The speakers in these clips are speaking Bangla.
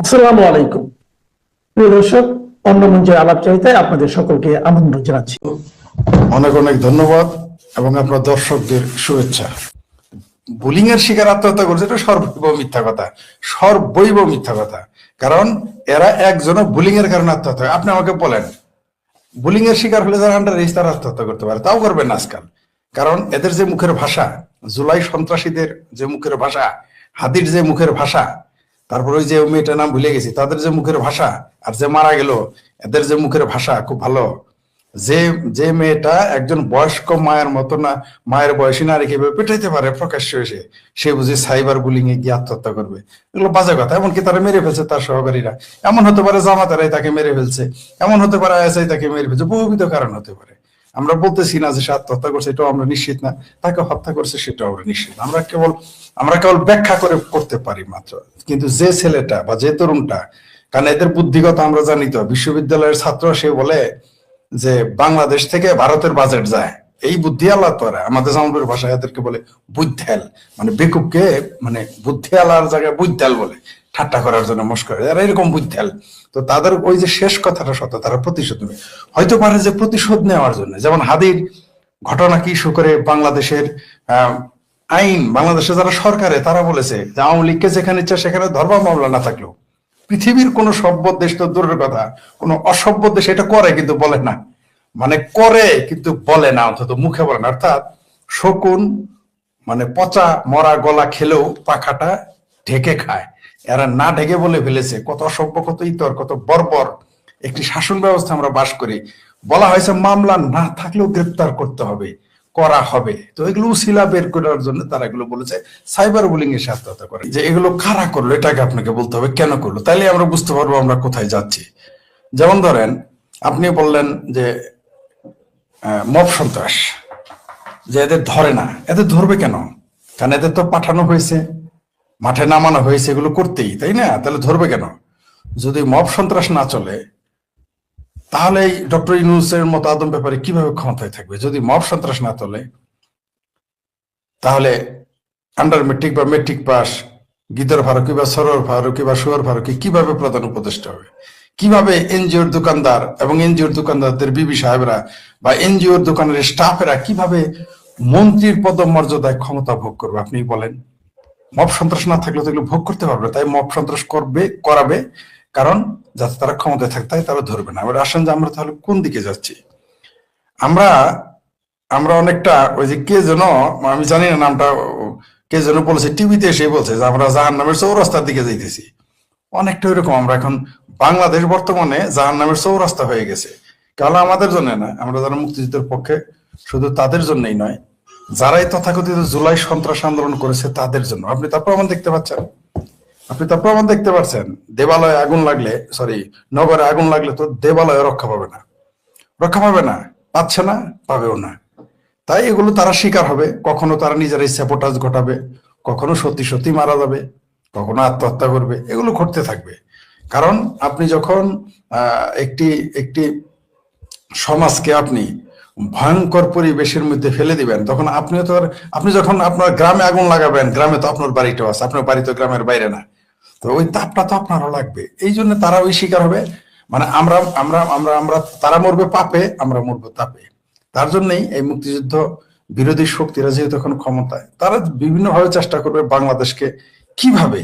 আসসালামু আলাইকুম। প্রিয় দর্শক, অন্য মঞ্চের আলাপচারিতায় আপনাদের সকলকে আমন্ত্রণ জানাচ্ছি। অনেক অনেক ধন্যবাদ এবং আপনার দর্শকদের শুভেচ্ছা। বুলিং এর শিকার আত্মহত্যা করছে, এটা সর্বৈব মিথ্যা কথা, সর্বৈব মিথ্যা কথা। কারণ এরা একজনও বুলিং এর কারণে আত্মহত্যা করে। আপনি আমাকে বলেন, বুলিং এর শিকার হলে যারা আন্ডার এজ তারা আত্মহত্যা করতে পারে, তাও করবেন না আজকাল। কারণ এদের যে মুখের ভাষা, জুলাই সন্ত্রাসীদের যে মুখের ভাষা, হাদির যে মুখের ভাষা, তারপর ওই যে মেয়েটার নাম ভুলে গেছি, তাদের যে মুখের ভাষা, আর যে মারা গেল এদের যে মুখের ভাষা খুব ভালো। যে যে মেয়েটা একজন বয়স্ক মায়ের মতো না, মায়ের বয়সী নারীকে পেটাইতে পারে প্রকাশ্যে এসে, সে বুঝি সাইবার বুলিং এ গিয়ে আত্মহত্যা করবে? এগুলো বাজে কথা। এমনকি তারা মেরে ফেলছে তার সহকারীরা, এমন হতে পারে জামাতারাই তাকে মেরে ফেলছে, এমন হতে পারে আইএসআই তাকে মেরে ফেলছে, বহুবিধ কারণ হতে পারে। আমরা বলতেছি না যে সে আত্মহত্যা করছে, এটাও আমরা নিশ্চিত না, তাকে হত্যা করছে সেটাও আমরা নিশ্চিত। আমরা কেবল ব্যাখ্যা করে করতে পারি মাত্র। কিন্তু যে ছেলেটা বা যে তরুণটা, কারণ এদের বুদ্ধিগত আমরা জানি তো, বিশ্ববিদ্যালয়ের ছাত্র, সে বলে যে বাংলাদেশ থেকে ভারতের বাজেট যায়, এই বুদ্ধি আল্লাহ তো আমাদের জামালপুরের ভাষায় এদেরকে বলে বুদ্ধাল, মানে বেকুবকে মানে বুদ্ধি আল্লাহর জায়গায় বুদ্ধাল বলে, ঠাট্টা করার জন্য মস্করা, এরা এরকম বুদ্ধাল। তো তাদের ওই যে শেষ কথাটা সত্য, তারা প্রতিশোধ নেবে, হয়তো পারে যে প্রতিশোধ নেওয়ার জন্য। যেমন হাদির ঘটনাকে ইস্যু করে বাংলাদেশের আইন, বাংলাদেশে যারা সরকারে, তারা বলেছে যে আওয়ামী লীগকে যেখানে ইচ্ছা সেখানে ধর্ম মামলা না থাকলেও, পৃথিবীর কোন সভ্য দেশ তো দূরের কথা, কোন অসভ্য দেশ এটা করে কিন্তু বলে না, মানে করে কিন্তু বলে না, অন্তত মুখে বলে না। অর্থাৎ শকুন মানে পচা মরা গলা খেলেও পাখাটা ঢেকে খায়, এরা না ঢেকে বলে ফেলেছে। কত অসভ্য, কত ইতর, কত বর্বর একটি শাসন ব্যবস্থা আমরা বাস করি। বলা হয়েছে মামলা না থাকলেও গ্রেপ্তার করতে হবে, করা হবে। তো এগুলো উসিলা বের করার জন্য তারা এগুলো বলেছে, সাইবার বুলিং এর সাথে করে। যে এগুলো কারা করলো এটাকে আপনাকে বলতে হবে, কেন করলো, তাইলে আমরা বুঝতে পারবো আমরা কোথায় যাচ্ছি। যেমন ধরেন, আপনি বললেন যে মব সন্ত্রাস, যে এদের ধরে না, এদের ধরবে কেন? কারণ এদের তো পাঠানো হয়েছে, মাঠে নামানো হয়েছে এগুলো করতেই, তাই না? তাহলে ধরবে কেন? যদি মব সন্ত্রাস না চলে, তাহলে ডক্টর ইউনূসের মতো আদম ব্যাপারে কিভাবে ক্ষমতায় থাকবে? যদি মব সন্ত্রাস না চলে, তাহলে আন্ডার মেট্রিক বা মেট্রিক পাস গিদর ফারুকি বা সরোর ফারুকি বা সুয়ার ফারুকি কিভাবে প্রধান উপদেষ্টা হবে? কিভাবে এনজিওর দোকানদার এবং এনজিওর দোকানদারদের বিবি সাহেবরা বা এনজিওর দোকানের স্টাফেরা কিভাবে মন্ত্রীর পদমর্যাদায় ক্ষমতা ভোগ করবে? আপনি বলেন। মব সন্ত্রাস না থাকলে তো এগুলো ভোগ করতে পারবে, তাই মব সন্ত্রাস করাবে, কারণ যাতে তারা ক্ষমতায় থাকে, তাই তারা ধরবে না। এবার আসেন যে আমরা তাহলে কোন দিকে যাচ্ছি। আমরা আমরা অনেকটা ওই যে কে যেন, আমি জানি না নামটা, কে যেন বলেছে টিভিতে এসে, বলছে যে আমরা জাহান্নামের চৌরাস্তার দিকে যাইতেছি। অনেকটা ওইরকম আমরা এখন, বাংলাদেশ বর্তমানে জাহান্নামের চৌরাস্তা হয়ে গেছে। কারণ আমাদের জন্য না, আমরা যারা মুক্তিযুদ্ধের পক্ষে, শুধু তাদের জন্যই নয়, যারাই তথাকথিত জুলাই সন্ত্রাস আন্দোলন করেছে তাদের জন্য। আপনি তার প্রমাণ দেখতে পাচ্ছেন, দেবালয়ে আগুন লাগলে, নগরে আগুন লাগলে তো দেবালয়ে রক্ষা পাবে না, পাচ্ছে না, পাবেও না। তাই এগুলো তারা শিকার হবে। কখনো তারা নিজেরাই স্যাবোটাজ ঘটাবে, কখনো সত্যি সত্যি মারা যাবে, কখনো আত্মহত্যা করবে, এগুলো ঘটতে থাকবে। কারণ আপনি যখন একটি একটি সমাজকে আপনি ভয়ঙ্কর পরিবেশের মধ্যে ফেলে দিবেন, তখন আপনি যখন আপনার গ্রামে আগুন লাগাবেন, গ্রামে তো আপনার বাড়িটাও আছে, আপনার বাড়ি তো গ্রামের বাইরে না, তো ওই তাপটা তো আপনারও লাগবে। এই জন্য তারা ওই শিকার হবে। মানে আমরা আমরা আমরা আমরা তারা মরবে পাপে, আমরা মরবো তাপে। তার জন্যই এই মুক্তিযুদ্ধ বিরোধী শক্তিরা যেহেতু এখন ক্ষমতায়, তারা বিভিন্নভাবে চেষ্টা করবে বাংলাদেশকে কিভাবে,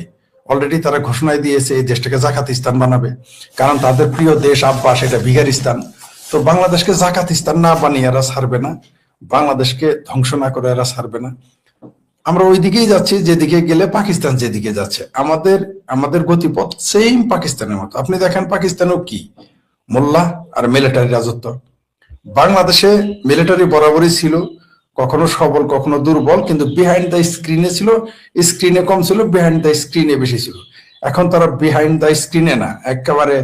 অলরেডি তারা ঘোষণায় দিয়েছে এই দেশটাকে জাকাতিস্তান বানাবে। কারণ তাদের প্রিয় দেশ আব্বা সেটা বিগারিস্তান। তো বাংলাদেশকে জাকাতিস্তান না বানিয়ে এরা ছাড়বে না, বাংলাদেশকে ধ্বংস না করে এরা ছাড়বে না। আমরা ওই দিকেই যাচ্ছি, যেদিকে গেলে পাকিস্তান যেদিকে যাচ্ছে, আমাদের আমাদের গতিপথ সেম পাকিস্তানের মতো। আপনি দেখেন পাকিস্তানেও কি মোল্লা আর মিলিটারি রাজত্ব। বাংলাদেশে মিলিটারি বরাবরই ছিল, কখনো সবল কখনো দুর্বল, কিন্তু বিহাইন্ড দ্য স্ক্রিনে ছিল, স্ক্রিনে কম ছিল, বিহাইন্ড দ্য স্ক্রিনে বেশি ছিল। এখন তারা বিহাইন্ড দ্য স্ক্রিনে না, একেবারে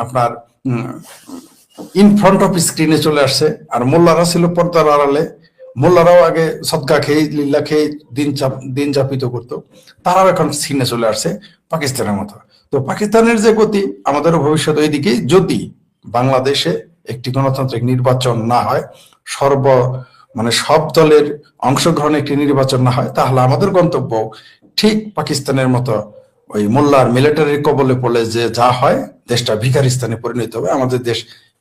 আপনার ইন ফ্রন্ট অফ স্ক্রিনে চলে আসছে। আর মোল্লারা ছিল পর্দার আড়ালে। মোল্লারাও আগে সদকা খেয়ে লিল্লা খেয়ে দিন যাপিত করতো, তারাও এখন স্ক্রিনে চলে আসছে পাকিস্তানের মতো। তো পাকিস্তানের যে গতি, আমাদেরও ভবিষ্যৎ ওই দিকেই। যদি বাংলাদেশে একটি গণতান্ত্রিক নির্বাচন না হয়, সব দলের অংশগ্রহণে একটি নির্বাচন না হয়, তাহলে আমাদের গন্তব্য ঠিক পাকিস্তানের মতো ওই মোল্লার মিলিটারির কবলে পড়লে যে যা হয়, দেশটা ভিখারিস্তানে পরিণত হবে। আমাদের দেশ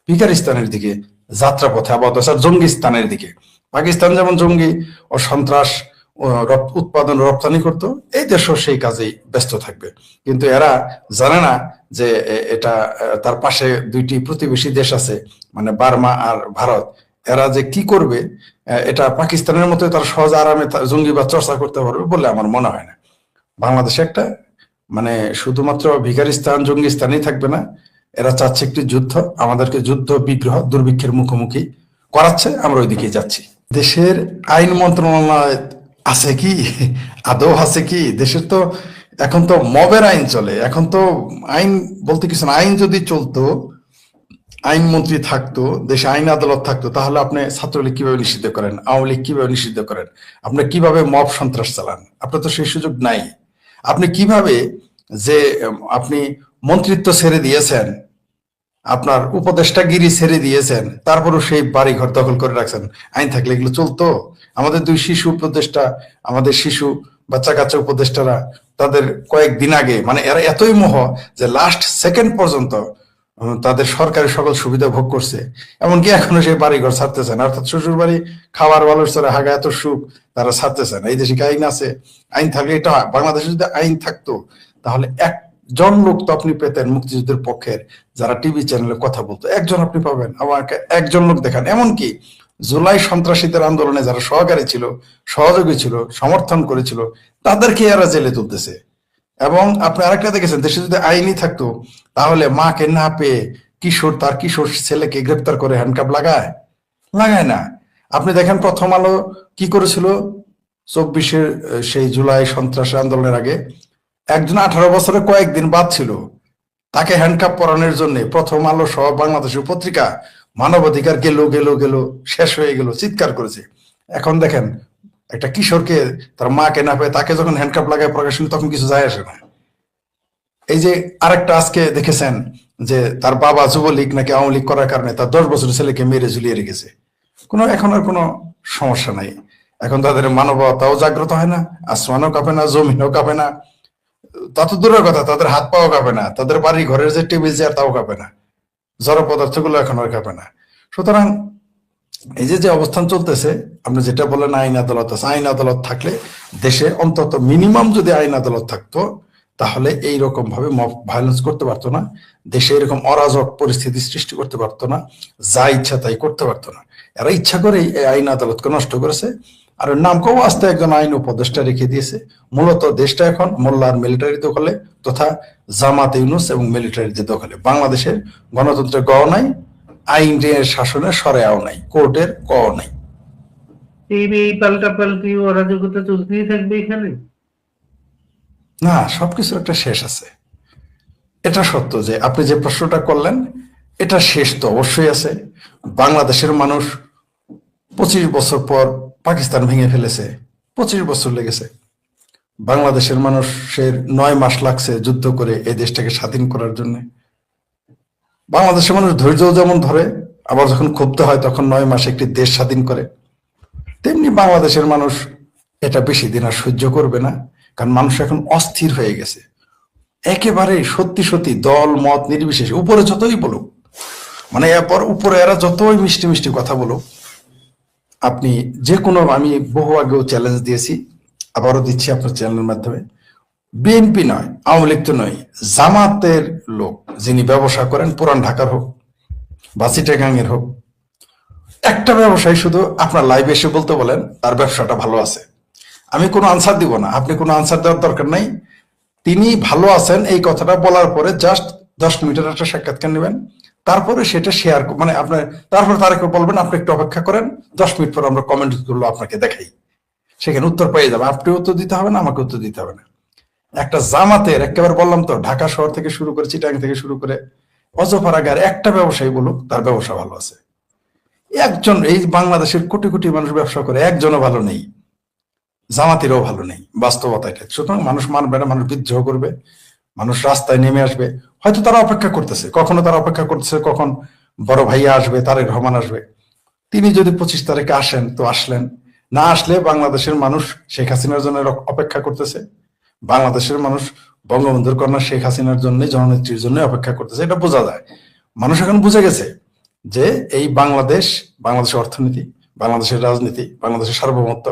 ভিখারিস্তানের দিকে যাত্রাপথে আপাতত আছে, আর জঙ্গিস্তানের দিকে। পাকিস্তান যেমন জঙ্গি ও সন্ত্রাস ও উৎপাদন রপ্তানি করতো, এই দেশও সেই কাজেই ব্যস্ত থাকবে। কিন্তু এরা জানে না যে এটা তার পাশে দুইটি প্রতিবেশী দেশ আছে, মানে বার্মা আর ভারত। এরা যে কি করবে, এটা পাকিস্তানের মতো তার সহজ আরামে জঙ্গিবাদ চর্চা করতে পারবে বলে আমার মনে হয় না। বাংলাদেশে একটা মানে শুধুমাত্র ভিখারিস্তান জঙ্গিস্তানই থাকবে না, এরা চাচ্ছে একটি যুদ্ধ, আমাদেরকে যুদ্ধ বিগ্রহ দুর্ভিক্ষের মুখোমুখি করাচ্ছে, আমরা ওইদিকে যাচ্ছি। দেশের আইন মন্ত্রণালয় আছে কি, আদৌ আছে কি? দেশের তো এখন তো মবের আইন চলে। এখন তো আইন বলতে কিছু না, আইন যদি চলতো, আইনমন্ত্রী থাকতো, দেশে আইন আদালত থাকতো, তাহলে আপনি ছাত্রলীগ কিভাবে নিষিদ্ধ করেন, আওয়ামী লীগ কিভাবে নিষিদ্ধ করেন, আপনি কিভাবে মব সন্ত্রাস চালান? আপনার তো সেই সুযোগ নাই। আপনি কিভাবে যে আপনি মন্ত্রিত্ব ছেড়ে দিয়েছেন, আপনার উপদেষ্টাগিরি ছেড়ে দিয়েছেন, তারপরও সেই বাড়ি ঘর দখল করে রাখছেন? আইন থাকলে এগুলো চলতো? আমাদের দুই শিশু উপদেষ্টা, আমাদের শিশু বাচ্চা কাচ্চা উপদেষ্টারা, তাদের কয়েকদিন আগে মানে এরা এতই মোহ যে লাস্ট সেকেন্ড পর্যন্ত তাদের সরকারি সকল সুবিধা ভোগ করছে, এমনকি এখনো সেই বাড়ি ঘর ছাড়তেছেন। অর্থাৎ শ্বশুর বাড়ি খাওয়ার ভালোর স্তরে হাগা এত সুখ তারা ছাড়তেছেন। এই দেশে কি আইন আছে? আইন থাকলে এটা হয়। বাংলাদেশে যদি আইন থাকতো, তাহলে একজন লোক তো আপনি পেতেন মুক্তিযুদ্ধের পক্ষের, যারা টিভি চ্যানেলে কথা বলতো, একজন আপনি পাবেন। আমাকে একজন লোক দেখান। এমনকি জুলাই সন্ত্রাসীদের আন্দোলনে যারা সহকারী ছিল, সহযোগী ছিল, সমর্থন করেছিল, তাদেরকে এরা জেলে তুলতেছে। এবং আপনি আরেকটা দেখেছেন, দেশে যদি আইনই থাকতো, তাহলে মাকে না পেয়ে কিশোর তার কিশোর ছেলেকে গ্রেপ্তার করে হ্যান্ডকাপ লাগায় না। আপনি দেখেন প্রথম আলো কি করেছিল 24-এর সেই জুলাই সন্ত্রাসী আন্দোলনের আগে, একজন 18 বছরে কয়েকদিন বাদ ছিল, তাকে হ্যান্ডকাপ পরানোর জন্য প্রথম আলো সহ বাংলাদেশের পত্রিকা মানবাধিকার গেল গেল গেল, শেষ হয়ে গেল, চিৎকার করেছে। এখন দেখেন একটা কিশোরকে তার মাকে না পেয়ে তাকে যখন হ্যান্ডকাপ লাগায় প্রকাশন, তখন কিছু যায় আসে না। এই যে আরেকটা আজকে দেখেছেন যে তার বাবা যুবলীগ নাকি আওয়ামী লীগ করার কারণে তার 10 বছরের ছেলেকে মেরে ঝুলিয়ে রেখেছে। এখন আর কোনো সমস্যা নাই। এখন তাদের মানবতাও জাগ্রত হয় না, আসমানও কাঁপে না, জমিনও কাঁপে না, তত দূরের কথা তাদের হাত পাও কাঁপে না, তাদের বাড়ি ঘরের যে টেবিল চেয়ার তাও কাঁপে না, জড় পদার্থগুলো এখন আর কাঁপে না। সুতরাং এই যে অবস্থান চলতেছে, আপনি যেটা বলেন আইন আদালত আছে, আইন আদালত থাকলে দেশে অন্তত মিনিমাম যদি আইন আদালত থাকতো, তাহলে এইরকম ভাবে মব ভায়োলেন্স করতে পারতো না, দেশে এরকম অরাজক পরিস্থিতি সৃষ্টি করতে পারতো না, যা ইচ্ছা তাই করতে পারতো না। এরা ইচ্ছা করেই এই আইন আদালতকে নষ্ট করেছে, আর নামকেও আস্তে একজন আইন উপদেষ্টা রেখে দিয়েছে। মূলত দেশটা এখন মোল্লার মিলিটারি দখলে, তথা জামাত ইউনুস এবং মিলিটারির দখলে। বাংলাদেশের গণতন্ত্রের গ নাই, আইনের শাসনের সরেয়াও নাই, কোর্টের ক নাই। এই পাল্টাপাল্টি অরাজকতা চলতেই থাকবে এখানে? না, সবকিছুর একটা শেষ আছে। এটা সত্য যে আপনি যে প্রশ্নটা করলেন, এটা শেষ তো অবশ্যই আছে। বাংলাদেশের মানুষ 25 বছর পর পাকিস্তান ভেঙে ফেলেছে, 25 বছর লেগেছে। বাংলাদেশের মানুষের 9 মাস লাগছে যুদ্ধ করে এই দেশটাকে স্বাধীন করার জন্য। বাংলাদেশের মানুষ ধৈর্য যেমন ধরে, আবার যখন ক্ষুব্ধ হয় তখন 9 মাসে একটি দেশ স্বাধীন করে, তেমনি বাংলাদেশের মানুষ এটা বেশি দিন আর সহ্য করবে না। কারণ মানুষ এখন অস্থির হয়ে গেছে একেবারে। সত্যি সত্যি দল মত নির্বিশেষে, উপরে যতই বলুক, মানে এরপর উপরে এরা যতই মিষ্টি মিষ্টি কথা বলুক, আপনি যে কোনো, আমি বহু আগেও চ্যালেঞ্জ দিয়েছি, আবারও দিচ্ছি আপনার চ্যানেলের মাধ্যমে, বিএনপি নয়, আওয়ামী লীগ তো নয়, জামাতের লোক যিনি ব্যবসা করেন, পুরান ঢাকার হোক বা চিটাগাংয়ের হোক, একটা ব্যবসায়ী শুধু আপনার লাইভে এসে বলতে বলেন তার ব্যবসাটা ভালো আছে, আমি কোনো আনসার দিব না, আপনি কোনো আনসার দেওয়ার দরকার নাই। তিনি ভালো আছেন এই কথাটা বলার পরে জাস্ট 10 মিনিটের একটা সাক্ষাৎকার নেবেন, তারপরে সেটা শেয়ার, মানে আপনার তারপরে তারকে বলবেন আপনি একটু অপেক্ষা করেন, 10 মিনিট পর আমরা কমেন্ট গুলো আপনাকে দেখাই, সেখানে উত্তর পেয়ে যাবে। আপনি উত্তর দিতে হবে না, আমাকে উত্তর দিতে হবে না। একটা জামাতের একেবারে বললাম তো, ঢাকা শহর থেকে শুরু করে চিটাগাং থেকে শুরু করে অজপাড়াগার একটা ব্যবসায়ী বলুক তার ব্যবসা ভালো আছে। একজন, এই বাংলাদেশের কোটি কোটি মানুষ ব্যবসা করে, একজনও ভালো নেই, জামাতিরও ভালো নেই, বাস্তবতা এটা। সুতরাং মানুষ মানবে না, মানুষ বিদ্রোহ করবে, মানুষ রাস্তায় নেমে আসবে। হয়তো তারা অপেক্ষা করতেছে, কখনো তারা অপেক্ষা করতেছে কখন বড় ভাইয়া আসবে, তারেক রহমান আসবে। তিনি যদি 25 তারিখে আসেন তো আসলেন, না আসলে বাংলাদেশের মানুষ শেখ হাসিনার জন্য অপেক্ষা করতেছে। বাংলাদেশের মানুষ বঙ্গবন্ধুর কন্যা শেখ হাসিনার জন্য, জননেত্রীর জন্য অপেক্ষা করতেছে, এটা বোঝা যায়। মানুষ এখন বুঝে গেছে যে এই বাংলাদেশের অর্থনীতি, বাংলাদেশের রাজনীতি, বাংলাদেশের সার্বভৌমত্ব,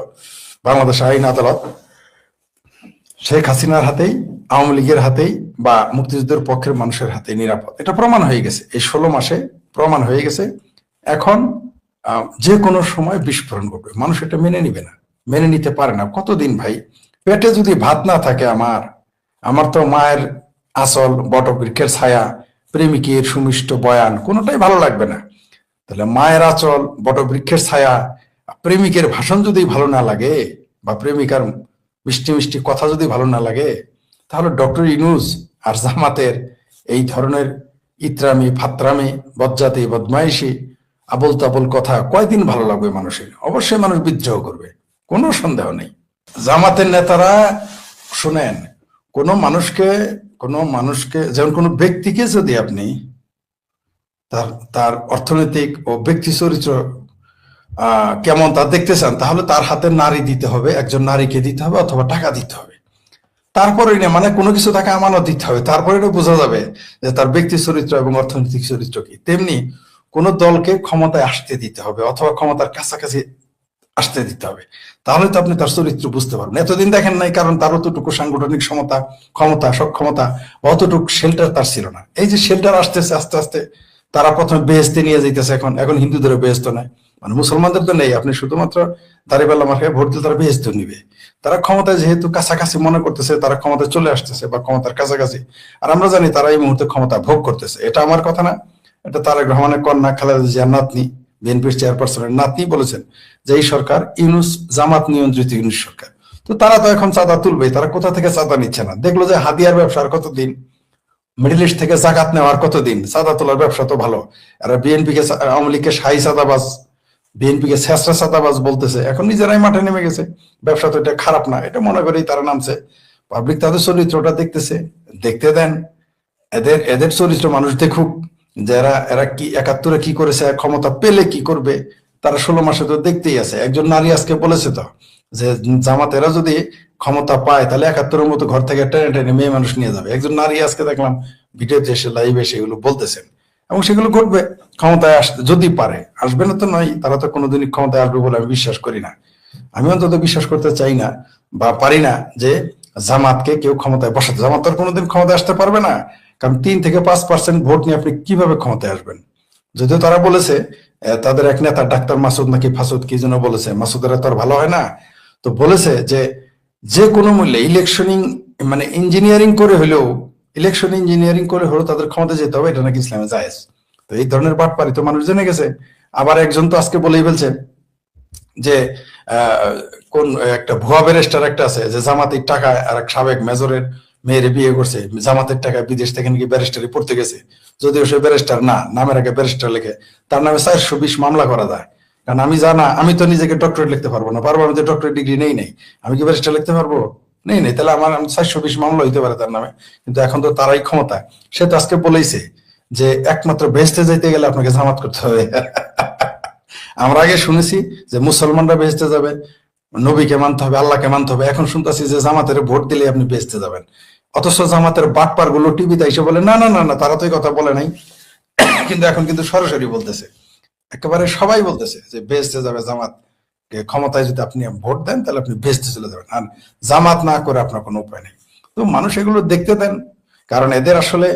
বাংলাদেশের আইন আদালত শেখ হাসিনার হাতেই, আওয়ামী লীগের হাতেই বা মুক্তিযুদ্ধের পক্ষের মানুষের হাতেই নিরাপদ। এটা প্রমাণ হয়ে গেছে, এই 16 মাসে প্রমাণ হয়ে গেছে। এখন যে কোনো সময় বিস্ফোরণ ঘটবে, মানুষ এটা মেনে নিবে না, মেনে নিতে পারে না। কতদিন ভাই, পেটে যদি ভাত না থাকে, আমার তো মায়ের আঁচল, বটবৃক্ষের ছায়া, প্রেমিকের সুমিষ্ট বয়ান কোনোটাই ভালো লাগবে না। তাহলে মায়ের আঁচল, বটবৃক্ষের ছায়া, প্রেমিকের ভাষণ যদি ভালো না লাগে, বা প্রেমিকার মিষ্টি মিষ্টি কথা যদি ভালো না লাগে, তাহলে ডক্টর ইউনূস আর জামাতের এই ধরনের ইত্রামি, ফাত্রামি, বজ্জাতি, বদমাইশি, আবল তাবল কথা কয়দিন ভালো লাগবে মানুষের? অবশ্যই মানুষ বিদ্রোহ করবে, কোনো সন্দেহ নেই। জামাতের নেতারা শুনেন, কোনো মানুষকে যেমন কোনো ব্যক্তিকে যদি আপনি তার অর্থনৈতিক ও ব্যক্তি চরিত্র কেমন তা দেখতে চান, তাহলে তার হাতে নারী দিতে হবে, একজন নারীকে দিতে হবে, অথবা টাকা দিতে হবে। তারপরে না, মানে কোনো কিছু তাকে আমানত দিতে হবে, তারপরে এটা বোঝা যাবে যে তার ব্যক্তি চরিত্র এবং অর্থনৈতিক চরিত্র কি। তেমনি কোন দলকে ক্ষমতায় আসতে দিতে হবে, অথবা ক্ষমতার কাছাকাছি আসতে দিতে হবে, তাহলে তো আপনি তার চরিত্র বুঝতে পারবেন। এতদিন দেখেন নাই, কারণ তার অতটুকু সাংগঠনিক সক্ষমতা, অতটুকু শেল্টার তার ছিল না। এই যে শেল্টার আসতেছে আস্তে আস্তে, তারা প্রথমে বেহেস্তে নিয়ে যাইতেছে, এখন হিন্দুদের বেহেস্ত নেয়, মানে মুসলমানদের তো নেই। আপনি শুধুমাত্র দাঁড়িপাল্লা মার্কায় ভোট দিলে তারা বেহেস্ত নিবে। তারা ক্ষমতায় যেহেতু কাছাকাছি মনে করতেছে, তারা ক্ষমতায় চলে আসতেছে বা ক্ষমতার কাছাকাছি। আর আমরা জানি তারা এই মুহূর্তে ক্ষমতা ভোগ করতেছে। এটা আমার কথা না, এটা তারেক রহমানের কন্যা খালেদা জিয়ার নাতনি, বিএনপির চেয়ারপারসনের নাতনি বলেছেন যে এই সরকার ইউনূস, জামাত নিয়ন্ত্রিত ইউনূস সরকার। তো তারা তো এখন চাঁদা তুলবে, তারা কোথা থেকে চাঁদা নিচ্ছে না? দেখলো যে হাদিয়ার ব্যবসার কতদিন, মিডল ইস্ট থেকে জাকাত নেওয়ার কতদিন, চাঁদা তোলার ব্যবসা তো ভালো। আর বিএনপিকে, আওয়ামী লীগকে শাহী চাঁদাবাজ, বিএনপিকে ছেঁচড়া চাঁদাবাজ বলতেছে, এখন নিজেরাই মাঠে নেমে গেছে। ব্যবসা তো এটা খারাপ না, এটা মনে করেই তারা নামছে। পাবলিক তাদের চরিত্রটা দেখতেছে, দেখতে দেন, এদের চরিত্র মানুষ দেখুক, যে এরা কি 71-এ কি করেছে, ক্ষমতা পেলে কি করবে। তারা 16 মাসে তো দেখতেই আছে। একজন নারী আজকে বলেছে তো যে জামাতেরা যদি ক্ষমতা পায়, তাহলে 71-এর মতো ঘর থেকে টেনে টেনে মেয়ে মানুষ নিয়ে যাবে। একজন নারী আজকে দেখলাম ভিডিওতে এসে, লাইভে সেগুলো বলতেছেন, এবং সেগুলো ঘটবে। ক্ষমতায় আসতে যদি পারে, আসবে না তো নয়, তারা তো কোনোদিনই ক্ষমতায় আসবে বলে আমি বিশ্বাস করি না। আমি অন্তত বিশ্বাস করতে চাই না বা পারি না যে জামাতকে কেউ ক্ষমতায় বসাতে। জামাত তো কোনোদিন ক্ষমতায় আসতে পারবে না, কারণ 3 থেকে 5% ভোট নিয়ে আপনি কিভাবে ক্ষমতায় আসবেন? যদিও তারা বলেছে, তাদের এক নেতা ডাক্তার মাসুদ নাকি ফাসুদ কি যেন বলেছে, মাসুদেরা তো আর ভালো হয় না, তো বলেছে যে কোনো মূল্যে মানে ইঞ্জিনিয়ারিং করে হলেও তাদের ক্ষমতা যেতে হবে, এটা নাকি ইসলামে জায়েজ। তো এই ধরনের বাটপারি তো মানুষ জেনে গেছে। আবার একজন তো আজকে বলেই ফেলছে যে কোন একটা ভুয়া ব্যারিস্টার একটা আছে, যে জামাতের টাকায় আর এক সাবেক মেজরের মেয়েরে বিয়ে করছে, জামাতের টাকায় বিদেশ থেকে নাকি ব্যারিস্টারি পড়তে গেছে। যদিও সে ব্যারিস্টার না, নামের আগে ব্যারিস্টার লেখে, তার নামে 420 মামলা করা যায়। কারণ আমি তো নিজেকে ডক্টরেট লিখতে পারবো না, আমি তো ডক্টরেট ডিগ্রি নেই, আমি কি ব্যারিস্টার লিখতে পারবো? নেই। তাহলে আমার 420 মামলা হইতে পারে তার নামে, কিন্তু এখন তো তারাই ক্ষমতা। সে তো আজকে বলেইছে যে একমাত্র বেহেশতে যাইতে গেলে আপনাকে জামাত করতে হবে। আমরা আগে শুনেছি যে মুসলমানরা বেহেশতে যাবে, নবীকে মানতে হবে, আল্লাহকে মানতে হবে। এখন শুনতেছি যে জামাতের ভোট দিলে আপনি বেহেশতে যাবেন। অথচ জামাতের বাটপার গুলো টিভিতে এসে বলে না, তারা তো এই কথা বলে নাই, কিন্তু এখন কিন্তু সরাসরি বলতেছে, একেবারে সবাই বলতেছে যে বেহেশতে যাবে জামাত, ক্ষমতায় যদি আপনি ভোট দেন তাহলে আপনি বেহেশতে চলে যাবেন, আর জামাত না করে আপনার কোনো উপায় নেই। তো মানুষ এগুলো দেখতে দেন, কারণ এদের আসলে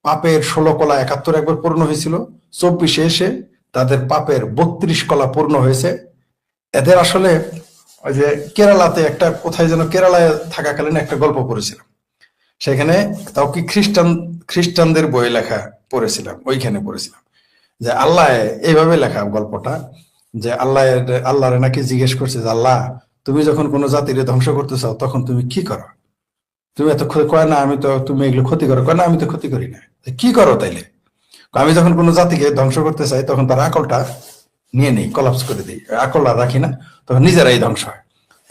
পাপের 16 কলা 71 একবার পূর্ণ হয়েছিল, 24-এ এসে তাদের পাপের 32 কলা পূর্ণ হয়েছে। এদের আসলে ওই যে কেরালাতে একটা, কোথায় যেন কেরালায় থাকাকালীন একটা গল্প পড়েছিলাম, সেখানে তাও কি খ্রিস্টানদের বই লেখা পড়েছিলাম, ওইখানে পড়েছিলাম যে আল্লাহ এইভাবে লেখা গল্পটা, যে আল্লাহরে নাকি জিজ্ঞেস করছে যে আল্লাহ, তুমি যখন কোনো জাতিরে ধ্বংস করতে চাও তখন তুমি কি করো? তুমি এত কয় না, তুমি এগুলো ক্ষতি করো, কয় না আমি তো ক্ষতি করি না। কি করো তাইলে? আমি যখন কোনো জাতিকে ধ্বংস করতে চাই তখন তার আকলটা নিয়ে নেই, কলাপস করে দিই, আকল আর রাখি না, তখন নিজেরাই ধ্বংস হয়।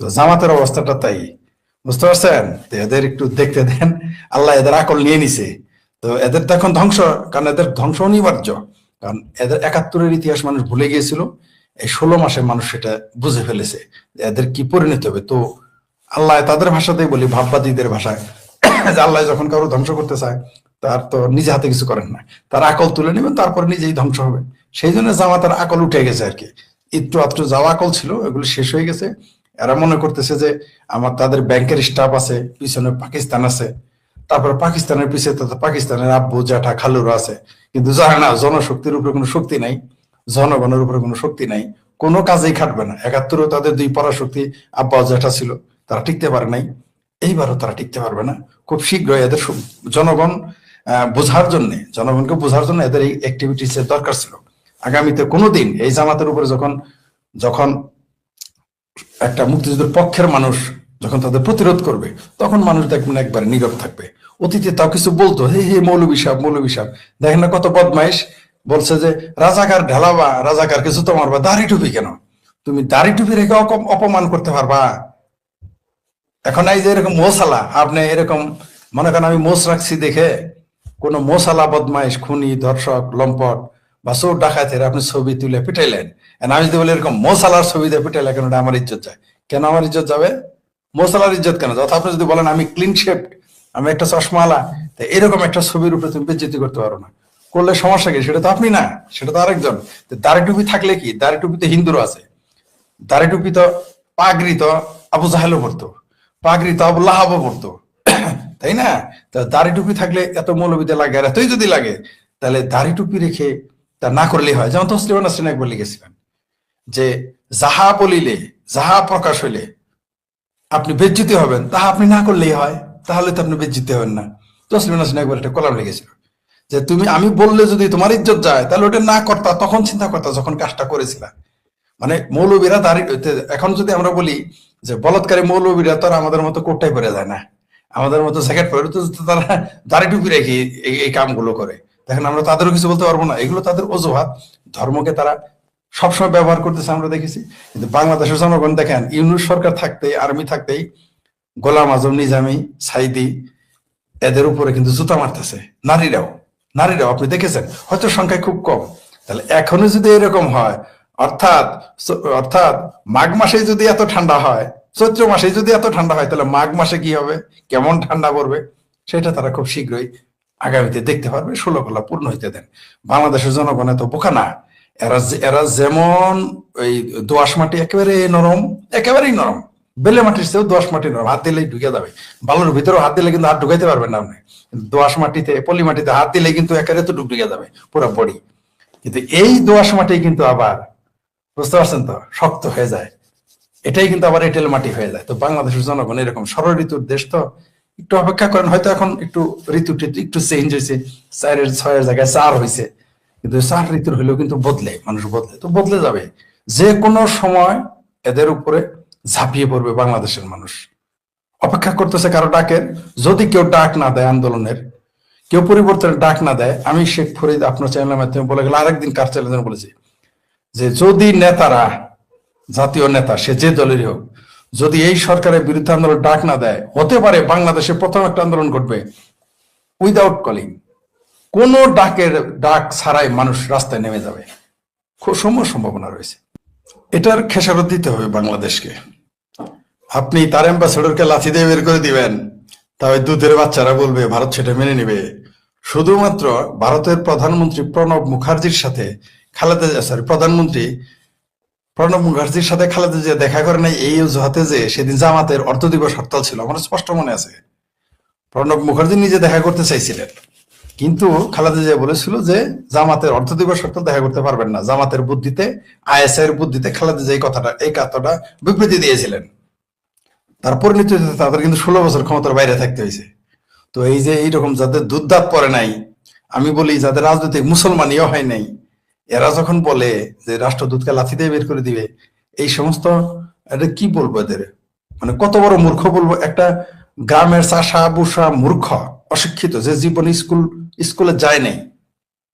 তো জামাতের অবস্থাটা তাই, বুঝতে পারছেন? তো এদের একটু দেখতে দেন, আল্লাহ এদের আকল নিয়ে নিছে, তো এদের তো এখন ধ্বংস, কারণ এদের ধ্বংস অনিবার্য। কারণ এদের 71-এর ইতিহাস মানুষ ভুলে গিয়েছিল, এই 16 মাসে মানুষ সেটা বুঝে ফেলেছে এদের কি পরিণতি হবে। তো আল্লাহ তাদের ভাষাতেই বলি, ভাববাদীদের ভাষায়, যে আল্লাহ যখন কারো ধ্বংস করতে চায় তার তো নিজে হাতে কিছু করেন না, তার আকল তুলে নেবেন, তারপরে নিজেই ধ্বংস হবে। সেই জন্য জামাতের আকল উঠে গেছে আর কি, একটু আত্র যাওয়া আকল ছিল এগুলো শেষ হয়ে গেছে। এরা মনে করতেছে যে তাদের ব্যাংকের স্টাফ আছে, পিছনে পাকিস্তান আছে, তারপর পাকিস্তানের পিছিয়ে তো পাকিস্তানের আব্বু জ্যাঠা খালুরা আছে, কিন্তু জানে না জনশক্তির উপরে কোনো শক্তি নাই, জনগণের উপরে কোনো শক্তি নাই, কোনো কাজেই খাটবে না। 71-ও তাদের 2 পরাশক্তি আব্বা জ্যাঠা ছিল, তারা টিকতে পারে নাই, এইবারও তারা টিকতে পারবে না। খুব শীঘ্রই এদের জনগণ বোঝার জন্য, জনগণকে বোঝার জন্য এদের এই অ্যাক্টিভিটিস এর দরকার ছিল। আগামীতে কোনোদিন এই জামাতের উপরে যখন একটা মুক্তিযুদ্ধের পক্ষের মানুষ যখন তাদের প্রতিরোধ করবে, তখন মানুষ দেখবেন একবারে নীরব থাকবে। অতীতে তাও কিছু বলতো, হে হে মৌলবী সাহেব, মৌলবী সাহেব, দেখেন না কত বদমাইশ, বলছে যে রাজাকার ঢালাবা, রাজাকারকে জুতো মারবা, দাড়ি টুপি কেন? তুমি দাড়ি টুপি রেখে অপমান করতে পারবা? এখন এই যে এরকম মোসালা, আপনি এরকম মনে করেন আমি মোষ রাখছি দেখে কোন মোসালা বদমাইশ, খুনি, ধর্ষক, লম্পট বা চোর ডাকাতের আপনি ছবি তুলে পিটাইলেন, আমি যদি বলি এরকম মোসালার ছবি দিয়ে পিটাইলে কেন, আমার ইজ্জত যায় কেন? আমার ইজ্জত যাবে? মোসালার ইজ্জত কেন? যথা আপনি যদি বলেন আমি ক্লিন শেপ, আমি একটা চশমালা, এরকম একটা ছবির উপরে তুমি বেজ্জতি করতে পারো না, করলে সমস্যা কি? সেটা তো আপনি না, সেটা তো আরেকজন। দাড়ি টুপি থাকলে কি, দাড়ি টুপি তো হিন্দুরও আছে, দাড়ি টুপি তো পাগড়ি তো আবু জাহেলও পড়তো, পাগড়ি তো আবু লাহাবও পড়তো, তাই না? তা দাড়ি টুপি থাকলে এত মৌলবিদে লাগে, আর এতই যদি লাগে তাহলে দাড়ি টুপি রেখে তা না করলেই হয়। যেমন তসলিমা নাসরিন একবার লিখেছিলেন যে যাহা বলিলে, যাহা প্রকাশ হইলে আপনি বেজ্জিত হবেন, তাহা আপনি না করলেই হয়, তাহলে তো আপনি বেজ্জিত হবেন না। তসলিমা নাসরিন একবার একটা কলাম লিখেছিল যে আমি বললে যদি তোমার ইজ্জত যায় তাহলে ওটা না করতা, তখন চিন্তা করতা যখন কাজটা করেছিলাম। মানে মৌলবীরা দাড়ি, এখন যদি আমরা বলি যে বলৎকারী মৌলবীরা তো আমাদের মতো কোটটাই পরে যায় না, আমাদের মতো জ্যাকেট পরে, তো তারা দাড়ি টুপি রেখে এই কামগুলো করে, দেখেন আমরা তাদেরও কিছু বলতে পারবো না। এগুলো তাদের অজুহাত, ধর্মকে তারা সবসময় ব্যবহার করতেছে, আমরা দেখেছি। কিন্তু বাংলাদেশের জনগণ দেখেন, ইউনূস সরকার থাকতেই, আর্মি থাকতেই গোলাম আজম, নিজামী, সাইদি, এদের উপরে কিন্তু জুতা মারতেছে। নারীরাও আপনি দেখেছেন, হয়তো সংখ্যায় খুব কম। তাহলে এখনো যদি এরকম হয়, অর্থাৎ মাঘ মাসে যদি এত ঠান্ডা হয়, চৈত্র মাসে যদি এত ঠান্ডা হয়, তাহলে মাঘ মাসে কি হবে, কেমন ঠান্ডা পড়বে, সেটা তারা খুব শীঘ্রই আগামীতে দেখতে পারবে। 16 কলা পূর্ণ হইতে দেন। বাংলাদেশের জনগণ এত বোকা না। এরা যেমন ওই দোআঁশ মাটি একেবারেই নরম, বেলে মাটির চেয়েও দোআঁশ মাটি নরম, হাত দিলেই ঢুকে যাবে। বালুর ভিতরেও হাত দিলে কিন্তু হাত ঢুকাইতে পারবেন না আপনি। দোআঁশ মাটিতে, পলি মাটিতে হাত দিলে কিন্তু একেবারে তো ঢুকে যাবে পুরো বডি। কিন্তু এই দোআঁশ মাটি কিন্তু আবার, বুঝতে পারছেন তো, শক্ত হয়ে যায়। এটাই কিন্তু আবার এঁটেল মাটি হয়ে যায়। তো বাংলাদেশের জনগণ এরকম ষড় ঋতুর দেশ, তো একটু অপেক্ষা করেন। হয়তো এখন একটু ঋতুটি একটু চেঞ্জ হয়েছে, 4-6 জায়গায় 4 হয়েছে, কিন্তু 4 ঋতুর হলেও কিন্তু মানুষ বদলে, তো বদলে যাবে। যে কোনো সময় এদের উপরে ঝাঁপিয়ে পড়বে বাংলাদেশের মানুষ। অপেক্ষা করতেছে কারো ডাকের। যদি কেউ ডাক না দেয় আন্দোলনের, কেউ পরিবর্তনের ডাক না দেয়, আমি শেখ ফরিদ আপনার চ্যানেলের মাধ্যমে বলে গেল, আরেকদিন কার চ্যানেলে বলেছি যে যদি নেতারা, জাতীয় নেতা সে যে দলেরই হোক, যদি এই সরকারের বিরুদ্ধে আন্দোলন ডাক না দেয়, হতে পারে বাংলাদেশে প্রথম একটা আন্দোলন ঘটবে উইদাউট কলিং, কোন ডাক ছাড়াই মানুষ রাস্তায় নেমে যাবে। খুব সম্ভাবনা রয়েছে। এটার খেসারত দিতে হবে বাংলাদেশকে। আপনি তার অ্যাম্বাসেডরকে লাথি দিয়ে বের করে দিবেন, তবে দুধের বাচ্চারা বলবে ভারত সেটা মেনে নিবে। শুধুমাত্র ভারতের প্রধানমন্ত্রী প্রণব মুখার্জির সাথে খালেদা জিয়া দেখা করে নাই এই অজুহাতে যে সেদিন জামাতের অর্থ দিবস হরতাল ছিল। আমার স্পষ্ট মনে আছে, প্রণব মুখার্জি নিজে দেখা করতে চাইছিলেন, কিন্তু খালেদা জিয়া বলেছিল যে জামাতের অর্থ দিবস হরতাল দেখা করতে পারবেন না। জামাতের বুদ্ধিতে, আইএসআই এর বুদ্ধিতে খালেদা জিয়া এই কথাটা বিবৃতি দিয়েছিলেন। তার পরিণতি তাদের কিন্তু 16 বছর ক্ষমতার বাইরে থাকতে হয়েছে। তো এই যে এইরকম যাদের দুধ দাঁত পড়ে নাই, আমি বলি যাদের রাজনৈতিক মুসলমানিও হয় নাই, এরা যখন বলে যে রাষ্ট্রদূতকে লাথি দিয়ে বের করে দিবে, এই সমস্ত, এটা কি বলবো এদের, মানে কত বড় মূর্খ বলবো। একটা গ্রামের চাষা বুসা মূর্খ অশিক্ষিত, যে জীবনে স্কুলে যায় নাই,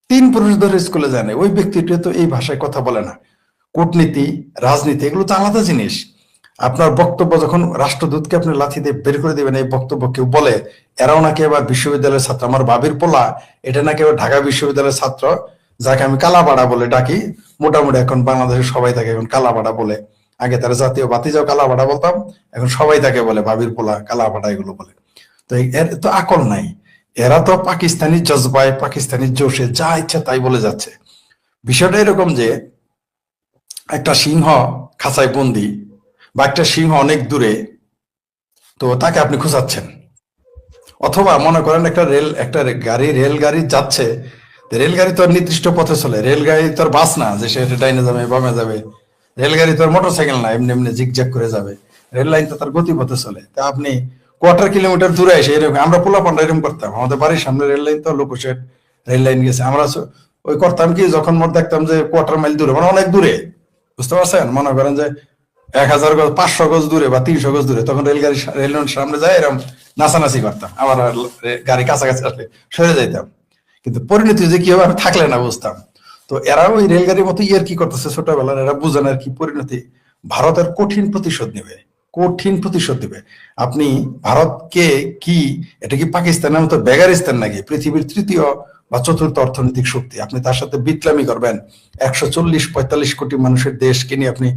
3 পুরুষ ধরে স্কুলে যায় নাই, ওই ব্যক্তিটা তো এই ভাষায় কথা বলে না। কূটনীতি, রাজনীতি এগুলো তো আলাদা জিনিস। আপনার বক্তব্য যখন রাষ্ট্রদূতকে আপনি লাথি দিয়ে বের করে দিবেন, এই বক্তব্য কেউ বলে, এরাও নাকি এবার বিশ্ববিদ্যালয়ের ছাত্র। আমার ভাবির পোলা, এটা নাকি ঢাকা বিশ্ববিদ্যালয়ের ছাত্র, যাকে আমি কালাপাড়া বলে ডাকি। মোটামুটি এখন বাংলাদেশের সবাই তাকে এখন কালাপাড়া বলে। আগে তারা জাতীয় বাতিজাও কালাপাড়া বলতাম, এখন সবাই তাকে বলে ভাবির পোলা, কালাপাড়া, এগুলো বলে। তো এর তো আকল নাই, এরা তো পাকিস্তানি জজবায় পাকিস্তানি জোশে যা ইচ্ছা তাই বলে যাচ্ছে। বিষয়টা এরকম যে একটা সিংহ খাঁচায় বন্দি বা একটা সিংহ অনেক দূরে, তো তাকে আপনি খোঁজাচ্ছেন। অথবা মনে করেন একটা রেলগাড়ি যাচ্ছে, রেলগাড়ি তো আর নির্দিষ্ট পথে চলে, রেলগাড়ি তো আর বাস না যে সে ডাইনে যাবে বামে যাবে, রেলগাড়ি তো আর মোটরসাইকেল না এমনি এমনি জিগজ্যাগ করে যাবে, রেল লাইন তো তার গতিপথে চলে। তা আপনি কোয়ার্টার কিলোমিটার দূরে এসে এরকম, আমরা পোলাপানরা এরকম করতাম, আমাদের বাড়ির সামনে রেল লাইন তো লোকোশেড রেল লাইন গেছে, আমরা ওই করতাম কি যখন মোট দেখতাম যে কোয়ার্টার মাইল দূরে মানে অনেক দূরে, বুঝতে পারছেন, মনে করেন যে 1000 গজ 500 গজ দূরে বা 300 গজ দূরে, তখন রেলগাড়ি রেলের সামনে যায় এরকম নাচানাচি করতাম, আবার গাড়ি কাছাকাছি আসলে সরে যাইতাম। কিন্তু পরিণতি যে কি হবে আমি থাকলে না বুঝতাম। তো এরা ওই রেলগাড়ির মতো ইয়ার কি করতেছে ছোটবেলার, এরা বুঝেন আর কি পরিণতি। ভারতের কঠিন প্রতিশোধ নেবে, কঠিন প্রতিশোধ নেবে। আপনি ভারতকে কি, এটা কি পাকিস্তানের মতো বেগারিস্তান নাকি, পৃথিবীর তৃতীয় বা চতুর্থ অর্থনৈতিক শক্তি, আপনি তার সাথে বিটলামি করবেন? 140-45 কোটি মানুষের দেশকে নিয়ে আপনি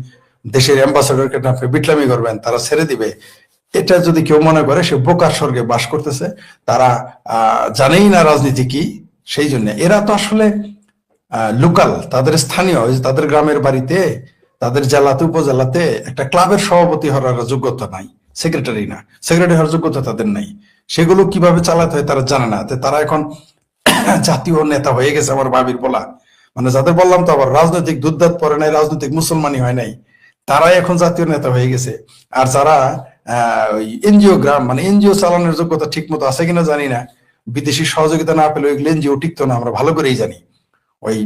দেশের অ্যাম্বাসাডরকে আপনি বিটলামি করবেন, তারা ছেড়ে দিবে? এটা যদি কেউ মনে করে সে বোকার স্বর্গে বাস করতেছে। তারা জানেই না রাজনীতি কি। সেই জন্য এরা তো আসলে লোকাল, তাদের স্থানীয়, তাদের গ্রামের বাড়িতে, তাদের জেলাতে উপজেলাতে একটা ক্লাবের সভাপতি হওয়ার যোগ্যতা নাই, সেক্রেটারি হওয়ার যোগ্যতা তাদের নাই। সেগুলো কিভাবে চালাতে হয় তারা জানে না। তারা এখন জাতীয় নেতা হয়ে গেছে। আমার ভাবির বলা, মানে যাদের বললাম তো আবার রাজনৈতিক দুধদাত পরে নাই, রাজনৈতিক মুসলমানই হয় নাই, তারাই এখন জাতীয় নেতা হয়ে গেছে। আর যারা এনজিও মানে এনজিও চালানোর যোগ্যতা ঠিক মতো আছে কিনা জানি না, বিদেশি সহযোগিতা না পেলে ওইগুলো এনজিও টিকতো না, আমরা ভালো করেই জানি। ওই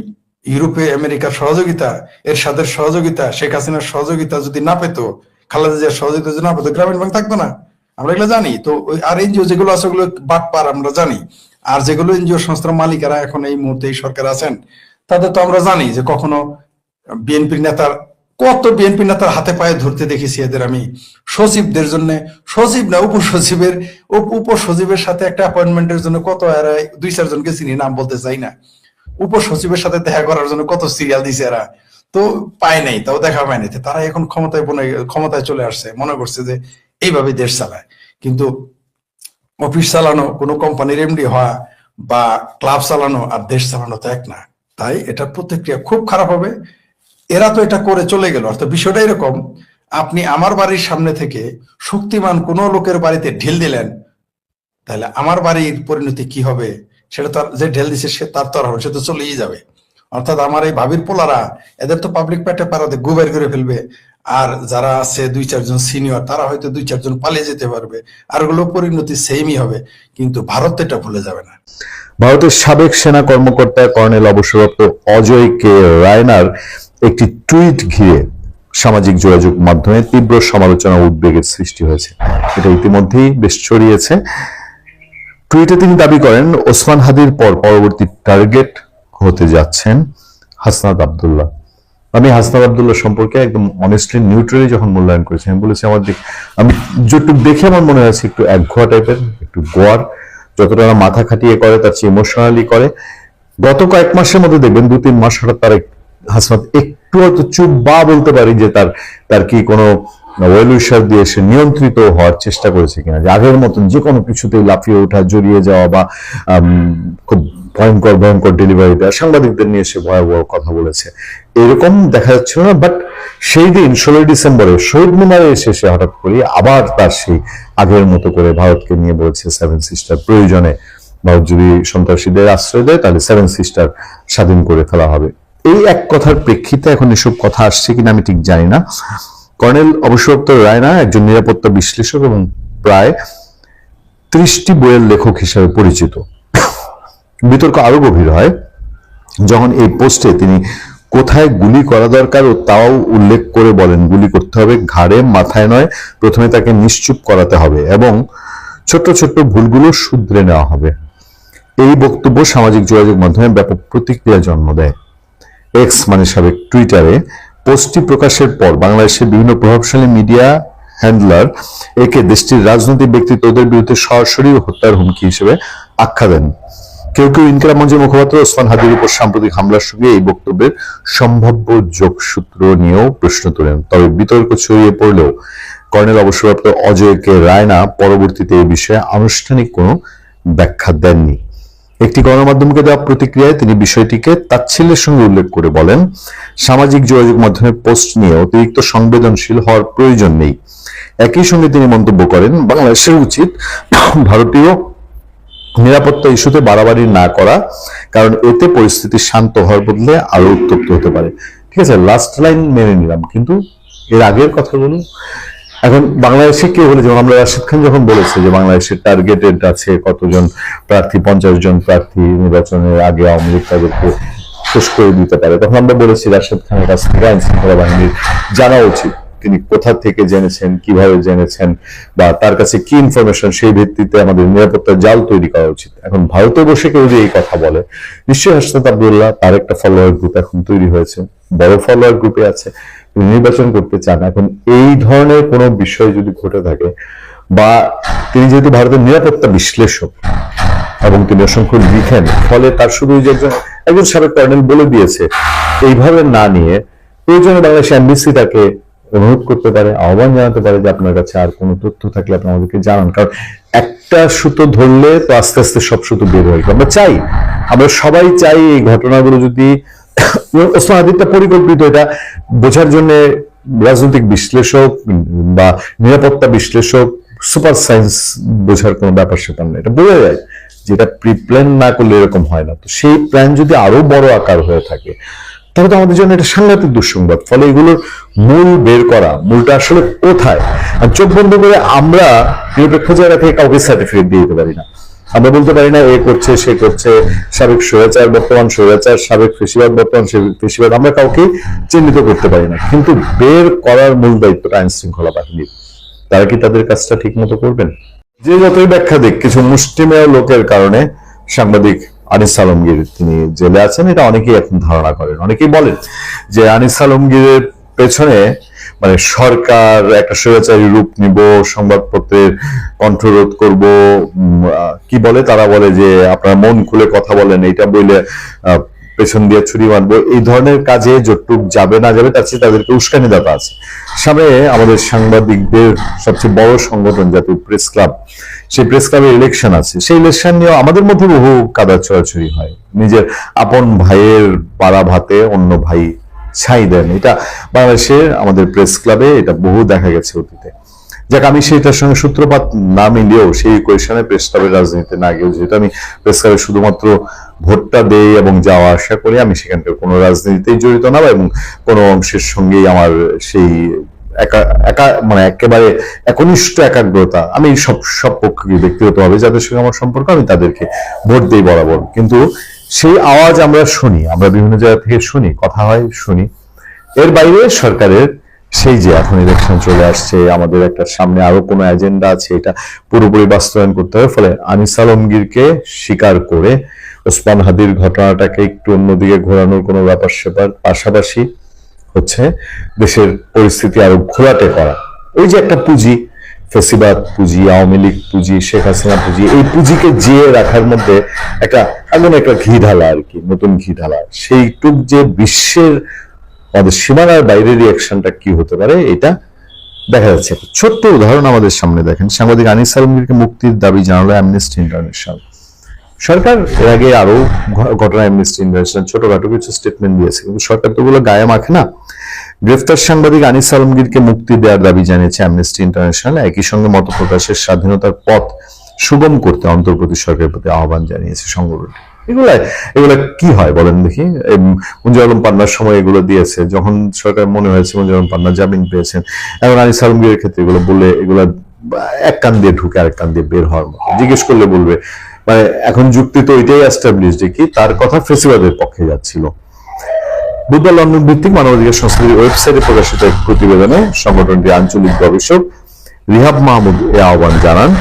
ইউরোপে আমেরিকার সহযোগিতা, এরশাদের সহযোগিতা, শেখ হাসিনার সহযোগিতা যদি না পেতো, খালেদা জিয়ার সহযোগিতা যদি না পেতো, গ্রামীণ ব্যাংক থাকতো না, আমরা এগুলো জানি। তো আর এনজিও যেগুলো আছে ওগুলো বাটপার আমরা জানি। আর যেগুলো এনজিও সংস্থার মালিকারা এখন এই মুহূর্তে এই সরকার আছেন, তাদের তো আমরা জানি যে কখনো বিএনপির নেতার, কত বিএনপি নেতার হাতে পায়ে ধরতে দেখেছি এদের আমি। সচিবদের জন্য, সচিব না উপসচিবের সাথে একটা অ্যাপয়েন্টমেন্টের জন্য কত 2-4 জনকে চিনি, নাম বলতে চাই না, উপসচিবের সাথে দেখা করার জন্য কত সিরিয়াল দিছে এরা, তো পায় নাই, তাও দেখা পায় নাই। তারা এখন ক্ষমতায় চলে আসছে, মনে করছে যে এইভাবে দেশ চালায়। কিন্তু অফিস চালানো, কোনো কোম্পানির এমডি হওয়া বা ক্লাব চালানো আর দেশ চালানো তো এক না। তাই এটার প্রতিক্রিয়া খুব খারাপ হবে। এরা তো এটা করে চলে গেল। অর্থাৎ বিষয়টা এরকম, আপনি আমার বাড়ির সামনে থেকে শক্তিমান কোন লোকের বাড়িতে ঢিল দিলেন, তাহলে আমার বাড়ির পরিণতি কি হবে সেটা তো, যে ঢেল দিছে সে তার তো হবে, সে তো চলেই যাবে। অর্থাৎ আমার এই ভাবির পোলারা, এদের তো পাবলিক প্যাটে পাড়াতে গুবের করে ফেলবে। আর যারা আছে 2-4 জন সিনিয়র, তারা হয়তো 2-4 জন পালিয়ে যেতে পারবে, আর ওগুলো পরিণতি সেমই হবে। কিন্তু ভারত এটা ভুলে যাবে না। ভারতের সাবেক সেনা কর্মকর্তা কর্নেল অবসরপ্রাপ্ত অজয় কে রায়নার একটি টুইট ঘিরে সামাজিক যোগাযোগ মাধ্যমে তীব্র সমালোচনা উদ্বেগের সৃষ্টি হয়েছে। এটা ইতিমধ্যেই বেশ ছড়িয়েছে। টুইটে তিনি দাবি করেন, ওসমান হাদির পর পরবর্তী টার্গেট হতে যাচ্ছেন হাসনাত আব্দুল্লাহ। আমি হাসনাত আব্দুল্লাহ সম্পর্কে একদম অনেস্টলি নিউট্রালি যখন মূল্যায়ন করেছি, আমি বলেছি আমি যেটুকু দেখে আমার মনে হয়েছে একটু একঘোয়া টাইপের, একটু গোয়ার, যতটা মাথা খাটিয়ে করে তার চেয়ে ইমোশনালি করে। গত কয়েক মাসের মধ্যে দেখবেন 2-3 মাস হঠাৎ তার হাসনাত একটু হয়তো চুপ বা বলতে পারি যে তার কি কোনো ওয়েলউইশার দিয়ে সে নিয়ন্ত্রিত হওয়ার চেষ্টা করেছে কিনা, যে আগের মতন যে কোনো কিছুতেই লাফিয়ে ওঠা, জড়িয়ে যাওয়া বা খুব ভয়ঙ্কর ডেলিভারি দেওয়া, সাংবাদিকদের নিয়ে সে ভয়াবহ কথা বলেছে, এরকম দেখা যাচ্ছিল না। বাট সেই দিন 16 ডিসেম্বরে শহীদ মিনারে এসে সে হঠাৎ করে আবার তার সেই আগের মতো করে ভারতকে নিয়ে বলেছে 7 সিস্টার প্রয়োজনে ভারত যদি সন্ত্রাসীদের আশ্রয় দেয় তাহলে 7 সিস্টার স্বাধীন করে ফেলা হবে। এই এক কথার প্রেক্ষিতে এখন এসব কথা আসছে কিনা আমি ঠিক জানি না। কর্নেল অবসরপ্রাপ্ত রায়না একজন নিরাপত্তা বিশ্লেষক এবং প্রায় 30টি বইয়ের লেখক হিসেবে পরিচিত। বিতর্ক আরো গভীর হয় যখন এই পোস্টে তিনি কোথায় গুলি করা দরকার ও তাও উল্লেখ করে বলেন, গুলি করতে হবে ঘাড়ে, মাথায় নয়, প্রথমে তাকে নিশ্চুপ করাতে হবে এবং ছোট্ট ছোট্ট ভুলগুলো শুধরে নেওয়া হবে। এই বক্তব্য সামাজিক যোগাযোগ মাধ্যমে ব্যাপক প্রতিক্রিয়া জন্ম দেয়। এক্স মানে সাবেক টুইটারে পোস্টটি প্রকাশের পর বাংলাদেশের বিভিন্ন প্রভাবশালী মিডিয়া হ্যান্ডলার একে দেশটির রাজনৈতিক ব্যক্তিত্বদের বিরুদ্ধে সরাসরি হত্যার হুমকি হিসেবে আখ্যা দেন। কেউ কেউ ইনকিলাব মঞ্চের মুখপাত্র ওসমান হাদির উপর সাম্প্রতিক হামলার সঙ্গে এই বক্তব্যের সম্ভাব্য যোগসূত্র নিয়েও প্রশ্ন তোলেন। তবে বিতর্ক ছড়িয়ে পড়লেও কর্নেল অবসরপ্রাপ্ত অজয় কে রায়না পরবর্তীতে এই বিষয়ে আনুষ্ঠানিক কোনো ব্যাখ্যা দেননি। একটি গণমাধ্যমকে দেওয়া প্রতিক্রিয়ায় তিনি বিষয়টিকে তাচ্ছিল্যের সঙ্গে উল্লেখ করে বলেন, সামাজিক যোগাযোগ মাধ্যমে পোস্ট নিয়ে অতিরিক্ত সংবেদনশীল হওয়ার প্রয়োজন নেই। একই সঙ্গে তিনি মন্তব্য করেন, বাংলাদেশের উচিত ভারতীয় নিরাপত্তা ইস্যুতে বাড়াবাড়ি না করা, কারণ এতে পরিস্থিতি শান্ত হওয়ার বদলে আরো উত্তপ্ত হতে পারে। ঠিক আছে, লাস্ট লাইন মেনে নিলাম, কিন্তু এর আগের কথাগুলো এখন বাংলাদেশে কেউ হলে, যেমন আমরা রাশিদ খান যখন বলেছে যে বাংলাদেশের টার্গেটেড আছে কতজন প্রার্থী, 50 জন প্রার্থী নির্বাচনের আগে আওয়ামী লীগ তাদেরকে শেষ করে দিতে পারে, তখন আমরা বলেছি রাশিদ খানের কাছ থেকে আইন শৃঙ্খলা বাহিনীর জানা উচিত, তিনি কোথা থেকে জেনেছেন, কিভাবে জেনেছেন, বা তার কাছে কি ইনফরমেশন, সেই ভিত্তিতে আমাদের নিরাপত্তার জাল তৈরি করা উচিত। এখন ভারতে বসে কেউ যদি এই কথা বলে, নিশ্চয়ই হাসনাত আব্দুল্লাহ, তার একটা ফলোয়ার গ্রুপ এখন তৈরি হয়েছে, বড় ফলোয়ার গ্রুপে আছে, নির্বাচন করতে চান। এখন এই ধরনের কোনো বিষয় যদি ঘটে থাকে, বা তিনি যেহেতু ভারতের নিরাপত্তা বিশ্লেষক এবং তিনি অসংখ্য লিখেন, ফলে তার শুধু যে একজন সাবেক কর্নেল বলে দিয়েছে, এইভাবে না নিয়ে প্রয়োজনে বাংলাদেশ এমবিসি তাকে অনুরোধ করতে পারে, আহ্বান জানাতে পারে যে আপনার কাছে আর কোনো তথ্য থাকলে আপনি আমাদেরকে জানান। কারণ একটা সুতো ধরলে তো আস্তে আস্তে সব সুতো বের হয়ে গেল। আমরা সবাই চাই এই ঘটনাগুলো যদি ওসমান হাদিরটা পরিকল্পিত, এটা বোঝার জন্য রাজনৈতিক বিশ্লেষক বা নিরাপত্তা বিশ্লেষক, সুপার সায়েন্স বোঝার কোনো ব্যাপার সেটা না, এটা বোঝা যায় যেটা প্রি প্ল্যান না করলে এরকম হয় না। তো সেই প্ল্যান যদি আরো বড় আকার হয়ে থাকে, তাহলে তো আমাদের জন্য এটা সাংঘাতিক দুঃসংবাদ। ফলে এগুলোর মূল বের করা, মূলটা আসলে কোথায়, চোখ বন্ধ করে আমরা নিরপেক্ষ জায়গা থেকে কাউকে সার্টিফিকেট দিয়ে দিতে পারি না। আমরা বলতে পারি না এ করছে, সে করছে, সাবেক স্বৈরাচার বর্তমান স্বৈরাচার, সাবেক ফেসিবাদ বর্তমান ফেসিবাদ, আমরা কাউকে চিহ্নিত করতে পারি না। কিন্তু বের করার মূল দায়িত্বটা আইন শৃঙ্খলা বাহিনীর। তারা কি তাদের কাজটা ঠিক মতো করবেন? যে যতই ব্যাখ্যা দিক, কিছু মুষ্টিমেয় লোকের কারণে সাংবাদিক আনিস আলমগীর তিনি জেলে আছেন, এটা অনেকেই এখন ধারণা করেন। অনেকেই বলেন যে আনিস আলমগীরের পেছনে মানে সরকার একটা স্বৈরাচারী রূপ নিব, সংবাদপত্রের কণ্ঠরোধ করব, কি বলে তারা বলে যে আপনারা মন খুলে কথা বলেন, এইটা বলে পেছন দিয়ে ছুরি মারবো, এই ধরনের কাজে যতটুক যাবে না যাবে তার চেয়ে তাদেরকে উস্কানি দেওয়া আছে। সামনে আমাদের সাংবাদিকদের সবচেয়ে বড় সংগঠন জাতীয় প্রেস ক্লাব, সেই প্রেস ক্লাবের ইলেকশন আছে, সেই ইলেকশন নিয়ে আমাদের মধ্যে বহু কাদা ছড়াছড়ি হয়। নিজের আপন ভাইয়ের পাড়া ভাতে অন্য ভাই ছাই দেন, এটা বাংলাদেশের আমাদের প্রেস ক্লাবে এটা বহু দেখা গেছে অতীতে। যাক, আমি সেইটার সঙ্গে সূত্রপাত না মিলিয়েও সেই কোয়েশনে প্রেস ক্লাবের রাজনীতিতে না গিয়েও, যেহেতু আমি প্রেস ক্লাবে শুধুমাত্র ভোটটা দেই এবং যাওয়া আসা করি, আমি সেখানকার কোনো রাজনীতিতেই জড়িত না, এবং কোনো অংশের সঙ্গেই আমার সেই মানে একেবারে একনিষ্ঠ একাগ্রতা, আমি সব পক্ষকে ব্যক্তিগতভাবে যাদের সঙ্গে আমার সম্পর্ক, আমি তাদেরকে ভোট দিই বরাবর। কিন্তু সেই আওয়াজ আমরা শুনি, আমরা বিভিন্ন জায়গা থেকে শুনি, কথা হয়, শুনি। এর বাইরে সরকারের সেই যে এখন ইলেকশন চলে আসছে, আমাদের একটা সামনে আরো কোনো এজেন্ডা আছে, এটা পুরোপুরি বাস্তবায়ন করতে হবে। ফলে আনিস আলমগীরকে স্বীকার করে ওসমান হাদির ঘটনাটাকে একটু অন্যদিকে ঘোরানোর কোনো ব্যাপার সেপার পাশাপাশি হচ্ছে দেশের পরিস্থিতি আরো ঘোলাটে করা। ওই যে একটা পুঁজি, ফেসিবাদ পুঁজি, আওয়ামী লীগ পুঁজি, শেখ হাসিনা পুঁজি, এই পুঁজিকে জিয়ে রাখার মধ্যে একটা এমন একটা ঘি ঢালা আর কি, নতুন ঘি ঢালা, সেইটুক যে বিশ্বের আমাদের সীমানার বাইরের রিয়াকশনটা কি হতে পারে, এটা দেখা যাচ্ছে। ছোট্ট উদাহরণ আমাদের সামনে দেখেন, সাংবাদিক আনিস আলমগীরকে মুক্তির দাবি জানালো অ্যামনেস্টি ইন্টারন্যাশনাল। সরকার এর আগে আরো ঘটনা অ্যামনেস্টি ইন্টারন্যাশনাল ছোটখাটো কিছু স্টেটমেন্ট দিয়েছে, কিন্তু সরকার তো ওগুলো গায়ে মাখে না। গ্রেফতার সাংবাদিক আনিস আলমগীরকে মুক্তি দেওয়ার দাবি জানিয়েছে অ্যামনেস্টি ইন্টারন্যাশনাল। একই সঙ্গে মত প্রকাশের স্বাধীনতার পথ সুগম করতে অন্তর্বর্তী সরকারের প্রতি আহ্বান জানিয়েছে সংগঠনটি। এগুলা কি হয় বলেন দেখি? মুঞ্জুর আলম পান্নার সময় এগুলো দিয়েছে, যখন সরকার মনে হয়েছে মুঞ্জুর আলম পান্না জামিন পেয়েছেন। এখন আনিস আলমগীরের ক্ষেত্রে এগুলো বলে, এগুলা এক কান দিয়ে ঢুকে আরেক কান দিয়ে বের হওয়ার মতো। জিজ্ঞেস করলে বলবে মানে এখন যুক্তি তো এটাই এস্টাবলিশ যে কি তার কথা ফেসিবাদের পক্ষে যাচ্ছিল। বুধবার লন্ডন ভিত্তিক মানবাধিকার সংস্থার ওয়েবসাইটে প্রকাশিত এক প্রতিবেদনে সংগঠনটির আঞ্চলিক গবেষক রিহাব মাহমুদ এ আহ্বান জানান।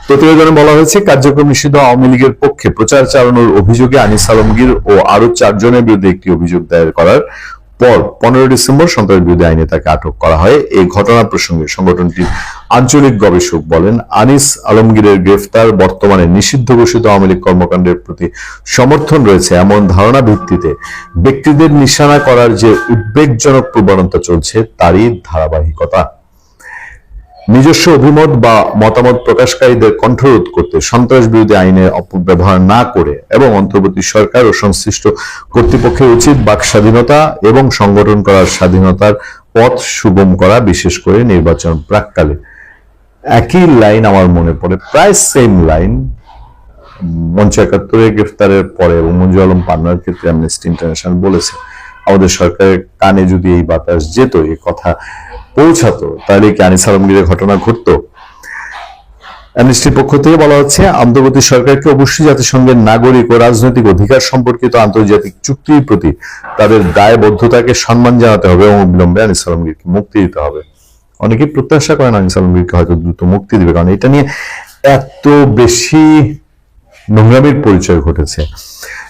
প্রতিবেদনে বলা হয়েছে, কার্যক্রম নিষিদ্ধ আওয়ামী লীগের পক্ষে প্রচার চালানোর অভিযোগে আনিস আলমগীর ও আরো 4 জনের বিরুদ্ধে একটি অভিযোগ দায়ের করার পর 15 ডিসেম্বর সন্ত্রাস বিরোধী আইনে তাকে আটক করা হয়। এই ঘটনা প্রসঙ্গে সংগঠনটির আঞ্চলিক গবেষক বলেন, আনিস আলমগীরের গ্রেফতার বর্তমানে নিষিদ্ধ ঘোষিত আওয়ামী লীগ কর্মকাণ্ডের প্রতি সমর্থন রয়েছে এমন ধারণা ভিত্তিতে ব্যক্তিদের নিশানা করার যে উদ্বেগজনক প্রবণতা চলছে তারই ধারাবাহিকতা। নিজস্ব অভিমত বা মতামত প্রকাশকারীদের কণ্ঠরোধ করতে সন্ত্রাস বিরোধী আইনের অপব্যবহার না করে এবং অন্তর্বর্তী সরকার ও সংশ্লিষ্ট কর্তৃপক্ষের উচিত বাক স্বাধীনতা এবং সংগঠন করার স্বাধীনতার পথ সুগম করা, বিশেষ করে নির্বাচন প্রাককালে। একই লাইন আমার মনে পড়ে, প্রায় সেম লাইন মঞ্চ ৭১-এর গ্রেফতারের পরে এবং মঞ্জু আলম পান্নার ক্ষেত্রে অ্যামনেস্টি ইন্টারন্যাশনাল বলেছে, আমাদের সরকারের কানে যদি এই বাতাস যেত, এই কথা পৌঁছাতো, তাহলে কি আনিস আলমগীরের ঘটনা ঘটতো? অ্যামনেস্টির পক্ষ থেকে বলা হচ্ছে, অন্তর্বর্তী সরকারকে অবশ্যই জাতিসংঘের নাগরিক ও রাজনৈতিক অধিকার সম্পর্কিত আন্তর্জাতিক চুক্তির প্রতি তাদের দায়বদ্ধতাকে সম্মান জানাতে হবে এবং অবিলম্বে আনিস আলমগীরকে মুক্তি দিতে হবে। অনেকেই প্রত্যাশা করেন আনিস আলমগীরকে হয়তো দ্রুত মুক্তি দিবে, কারণ এটা নিয়ে এত বেশি নোংরামির পরিচয় ঘটেছে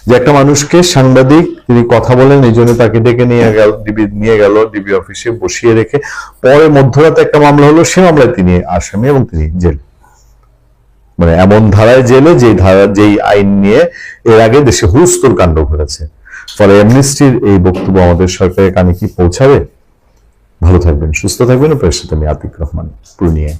যে একটা মানুষকে, সাংবাদিক, তিনি কথা বলেন, এই জন্য তাকে ডেকে নিয়ে গেল ডিবি অফিসে বসিয়ে রেখে, পরে মধ্যরাতে একটা মামলা হলো, সে মামলায় তিনি আসামি এবং তিনি জেল, মানে এমন ধারায় জেলে যেই আইন নিয়ে এর আগে দেশে হুলস্থুল কাণ্ড ঘটেছে। ফলে অ্যামনেস্টির এই বক্তব্য আমাদের সরকারের কানে কি পৌঁছাবে? ভালো থাকবেন, সুস্থ থাকবেন। আপনার সাথে আমি আতিক রহমান, পূর্ণিয়া।